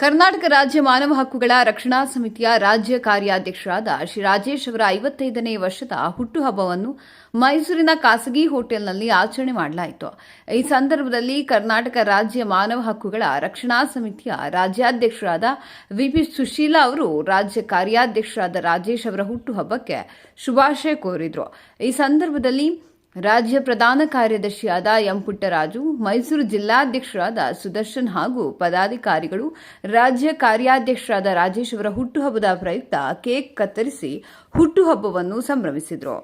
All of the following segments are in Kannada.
ಕರ್ನಾಟಕ ರಾಜ್ಯ ಮಾನವ ಹಕ್ಕುಗಳ ರಕ್ಷಣಾ ಸಮಿತಿಯ ರಾಜ್ಯ ಕಾರ್ಯಾಧ್ಯಕ್ಷರಾದ ಶ್ರೀ ರಾಜೇಶ್ ಅವರ 55ನೇ ವರ್ಷದ ಹುಟ್ಟುಹಬ್ಬವನ್ನು ಮೈಸೂರಿನ ಖಾಸಗಿ ಹೋಟೆಲ್ನಲ್ಲಿ ಆಚರಣೆ ಮಾಡಲಾಯಿತು. ಈ ಸಂದರ್ಭದಲ್ಲಿ ಕರ್ನಾಟಕ ರಾಜ್ಯ ಮಾನವ ಹಕ್ಕುಗಳ ರಕ್ಷಣಾ ಸಮಿತಿಯ ರಾಜ್ಯಾಧ್ಯಕ್ಷರಾದ ವಿಪಿ ಸುಶೀಲಾ ಅವರು ರಾಜ್ಯ ಕಾರ್ಯಾಧ್ಯಕ್ಷರಾದ ರಾಜೇಶ್ ಅವರ ಹುಟ್ಟುಹಬ್ಬಕ್ಕೆ ಶುಭಾಶಯ ಕೋರಿದರು. ಈ ಸಂದರ್ಭದಲ್ಲಿ ರಾಜ್ಯ ಪ್ರಧಾನ ಕಾರ್ಯದರ್ಶಿಯಾದ ಎಂ ಪುಟ್ಟರಾಜು, ಮೈಸೂರು ಜಿಲ್ಲಾಧ್ಯಕ್ಷರಾದ ಸುದರ್ಶನ್ ಹಾಗೂ ಪದಾಧಿಕಾರಿಗಳು ರಾಜ್ಯ ಕಾರ್ಯಾಧ್ಯಕ್ಷರಾದ ರಾಜೇಶ್ ಅವರ ಹುಟ್ಟುಹಬ್ಬದ ಪ್ರಯುಕ್ತ ಕೇಕ್ ಕತ್ತರಿಸಿ ಹುಟ್ಟುಹಬ್ಬವನ್ನು ಸಂಭ್ರಮಿಸಿದರು.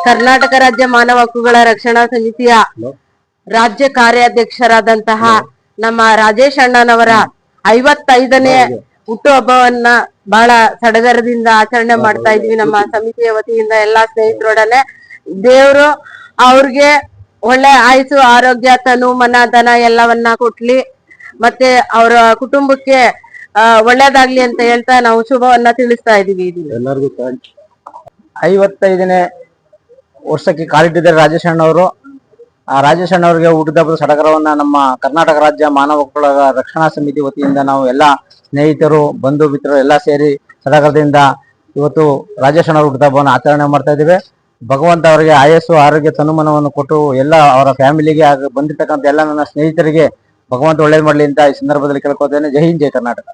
ಕರ್ನಾಟಕ ರಾಜ್ಯ ಮಾನವ ಹಕ್ಕುಗಳ ರಕ್ಷಣಾ ಸಮಿತಿಯ ರಾಜ್ಯ ಕಾರ್ಯಾಧ್ಯಕ್ಷರಾದಂತಹ ನಮ್ಮ ರಾಜೇಶ್ ಅಣ್ಣನವರ 55ನೇ ಹುಟ್ಟುಹಬ್ಬವನ್ನ ಬಹಳ ಸಡಗರದಿಂದ ಆಚರಣೆ ಮಾಡ್ತಾ ಇದ್ವಿ. ನಮ್ಮ ಸಮಿತಿಯ ವತಿಯಿಂದ ಎಲ್ಲಾ ಸ್ನೇಹಿತರೊಡನೆ ದೇವರು ಅವ್ರಿಗೆ ಒಳ್ಳೆ ಆಯುಸು, ಆರೋಗ್ಯ, ತನು, ಮನ, ಧನ ಎಲ್ಲವನ್ನ ಕೊಟ್ಲಿ, ಮತ್ತೆ ಅವರ ಕುಟುಂಬಕ್ಕೆ ಒಳ್ಳೇದಾಗ್ಲಿ ಅಂತ ಹೇಳ್ತಾ ನಾವು ಶುಭವನ್ನ ತಿಳಿಸ್ತಾ ಇದೀವಿ. ಎಲ್ಲರಿಗೂ 55ನೇ ವರ್ಷಕ್ಕೆ ಕಾಲಿಟ್ಟಿದ್ದಾರೆ ರಾಜೇಶ್ ಅಣ್ಣವರು. ಆ ರಾಜೇಶ್ ಅಣ್ಣವರಿಗೆ ಹುಟ್ಟಿದಬ್ಬದ ಸಡಗರವನ್ನ ನಮ್ಮ ಕರ್ನಾಟಕ ರಾಜ್ಯ ಮಾನವ ಹಕ್ಕುಗಳ ರಕ್ಷಣಾ ಸಮಿತಿ ವತಿಯಿಂದ ನಾವು ಎಲ್ಲಾ ಸ್ನೇಹಿತರು, ಬಂಧು ಮಿತ್ರರು ಎಲ್ಲ ಸೇರಿ ಸಡಗರದಿಂದ ಇವತ್ತು ರಾಜೇಶ್ ಅಣ್ಣವ್ರ ಹುಟ್ಟಿದಬ್ಬವನ್ನು ಆಚರಣೆ ಮಾಡ್ತಾ ಇದ್ದೇವೆ. ಭಗವಂತ ಅವರಿಗೆ ಆಯಸ್ಸು, ಆರೋಗ್ಯ, ತನುಮನವನ್ನು ಕೊಟ್ಟು ಎಲ್ಲ ಅವರ ಫ್ಯಾಮಿಲಿಗೆ ಬಂದಿರ್ತಕ್ಕಂಥ ಎಲ್ಲ ನನ್ನ ಸ್ನೇಹಿತರಿಗೆ ಭಗವಂತ ಒಳ್ಳೇದು ಮಾಡಲಿ ಅಂತ ಈ ಸಂದರ್ಭದಲ್ಲಿ ಕೇಳ್ಕೊತೇನೆ. ಜೈ ಹಿಂದ್, ಜೈ ಕರ್ನಾಟಕ.